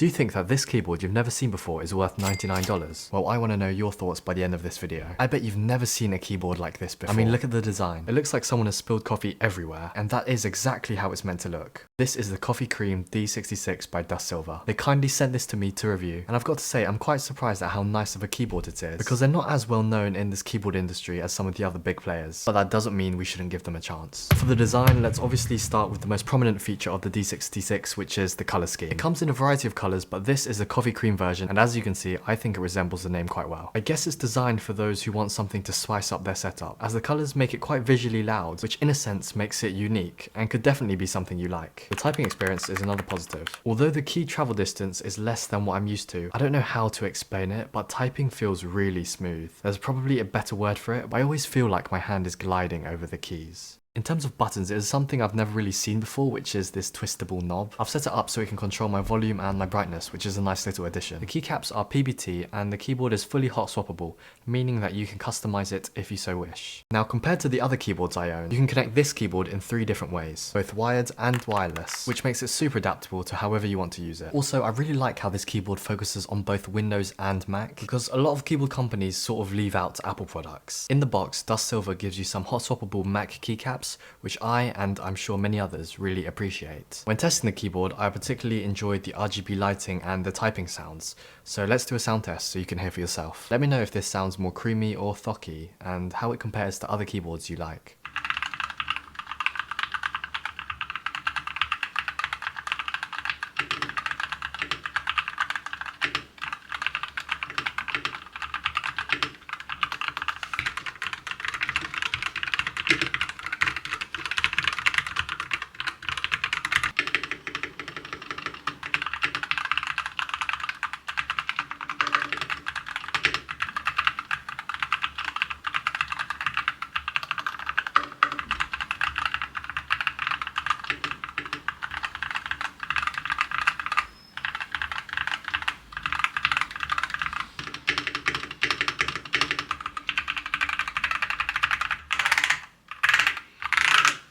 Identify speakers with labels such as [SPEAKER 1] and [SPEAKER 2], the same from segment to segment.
[SPEAKER 1] Do you think that this keyboard you've never seen before is worth $99? Well, I want to know your thoughts by the end of this video. I bet you've never seen a keyboard like this before. I mean, look at the design. It looks like someone has spilled coffee everywhere, and that is exactly how it's meant to look. This is the Coffee Cream D66 by Dust Silver. They kindly sent this to me to review, and I've got to say I'm quite surprised at how nice of a keyboard it is, because they're not as well known in this keyboard industry as some of the other big players, but that doesn't mean we shouldn't give them a chance. For the design, let's obviously start with the most prominent feature of the D66, which is the color scheme. It comes in a variety of colors, but this is a coffee cream version, and as you can see, I think it resembles the name quite well. I guess it's designed for those who want something to spice up their setup, as the colors make it quite visually loud, which in a sense makes it unique, and could definitely be something you like. The typing experience is another positive. Although the key travel distance is less than what I'm used to, I don't know how to explain it, but typing feels really smooth. There's probably a better word for it, but I always feel like my hand is gliding over the keys. In terms of buttons, it is something I've never really seen before, which is this twistable knob. I've set it up so it can control my volume and my brightness, which is a nice little addition. The keycaps are PBT and the keyboard is fully hot swappable, meaning that you can customize it if you so wish. Now, compared to the other keyboards I own, you can connect this keyboard in 3 different ways, both wired and wireless, which makes it super adaptable to however you want to use it. Also, I really like how this keyboard focuses on both Windows and Mac, because a lot of keyboard companies sort of leave out Apple products. In the box, Dust Silver gives you some hot swappable Mac keycaps, which I, and I'm sure many others, really appreciate. When testing the keyboard, I particularly enjoyed the RGB lighting and the typing sounds, so let's do a sound test so you can hear for yourself. Let me know if this sounds more creamy or thocky, and how it compares to other keyboards you like.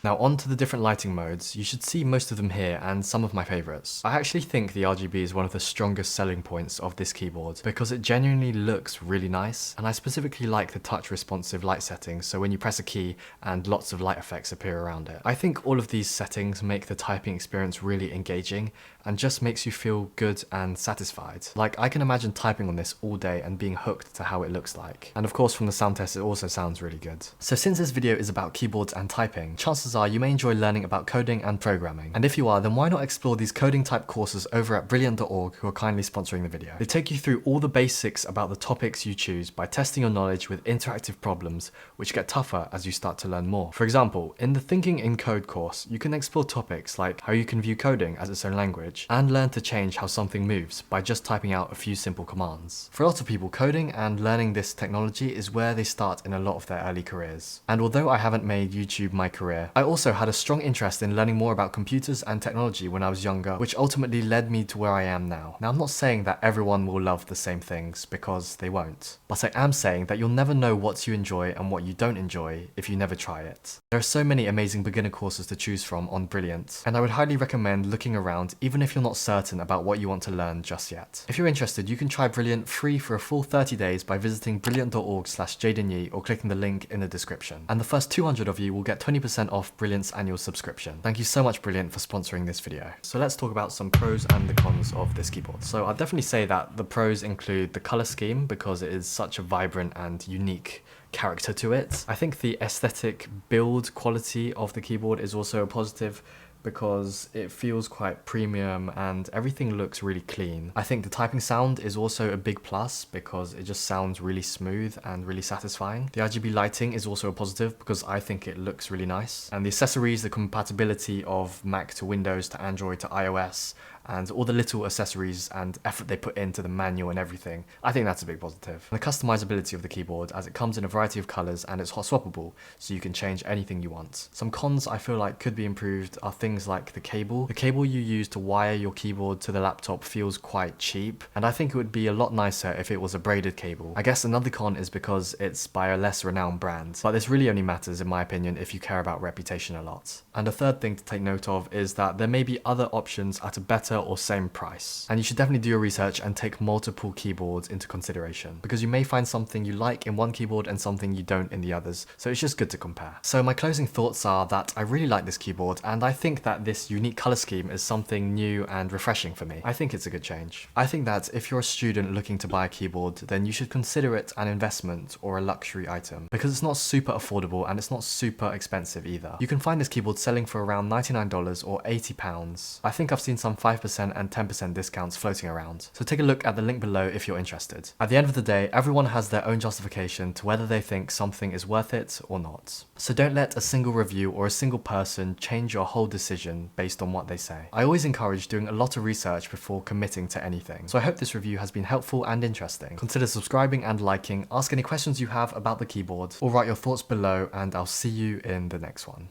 [SPEAKER 1] Now on to the different lighting modes. You should see most of them here and some of my favourites. I actually think the RGB is one of the strongest selling points of this keyboard because it genuinely looks really nice, and I specifically like the touch responsive light settings, so when you press a key and lots of light effects appear around it. I think all of these settings make the typing experience really engaging and just makes you feel good and satisfied. Like, I can imagine typing on this all day and being hooked to how it looks like. And of course from the sound test it also sounds really good. So since this video is about keyboards and typing, chances are you may enjoy learning about coding and programming. And if you are, then why not explore these coding type courses over at brilliant.org, who are kindly sponsoring the video. They take you through all the basics about the topics you choose by testing your knowledge with interactive problems, which get tougher as you start to learn more. For example, in the Thinking in Code course, you can explore topics like how you can view coding as its own language, and learn to change how something moves by just typing out a few simple commands. For a lot of people, coding and learning this technology is where they start in a lot of their early careers. And although I haven't made YouTube my career, I also had a strong interest in learning more about computers and technology when I was younger, which ultimately led me to where I am now. Now, I'm not saying that everyone will love the same things, because they won't. But I am saying that you'll never know what you enjoy and what you don't enjoy if you never try it. There are so many amazing beginner courses to choose from on Brilliant, and I would highly recommend looking around even if you're not certain about what you want to learn just yet. If you're interested, you can try Brilliant free for a full 30 days by visiting brilliant.org/jadenyi or clicking the link in the description. And the first 200 of you will get 20% off Brilliant's annual subscription. Thank you so much, Brilliant, for sponsoring this video. So let's talk about some pros and the cons of this keyboard. So I'll definitely say that the pros include the color scheme, because it is such a vibrant and unique character to it. I think the aesthetic build quality of the keyboard is also a positive, because it feels quite premium and everything looks really clean. I think the typing sound is also a big plus, because it just sounds really smooth and really satisfying. The RGB lighting is also a positive, because I think it looks really nice. And the accessories, the compatibility of Mac to Windows to Android to iOS, and all the little accessories and effort they put into the manual and everything, I think that's a big positive. And the customizability of the keyboard, as it comes in a variety of colors and it's hot swappable, so you can change anything you want. Some cons I feel like could be improved are things like the cable. The cable you use to wire your keyboard to the laptop feels quite cheap, and I think it would be a lot nicer if it was a braided cable. I guess another con is because it's by a less renowned brand, but this really only matters in my opinion if you care about reputation a lot. And a third thing to take note of is that there may be other options at a better or same price. And you should definitely do your research and take multiple keyboards into consideration, because you may find something you like in one keyboard and something you don't in the others, so it's just good to compare. So my closing thoughts are that I really like this keyboard, and I think that this unique color scheme is something new and refreshing for me. I think it's a good change. I think that if you're a student looking to buy a keyboard, then you should consider it an investment or a luxury item, because it's not super affordable and it's not super expensive either. You can find this keyboard selling for around $99 or £80. I think I've seen some 5% and 10% discounts floating around, so take a look at the link below if you're interested. At the end of the day, everyone has their own justification to whether they think something is worth it or not. So don't let a single review or a single person change your whole decision based on what they say. I always encourage doing a lot of research before committing to anything, so I hope this review has been helpful and interesting. Consider subscribing and liking, ask any questions you have about the keyboard, or write your thoughts below, and I'll see you in the next one.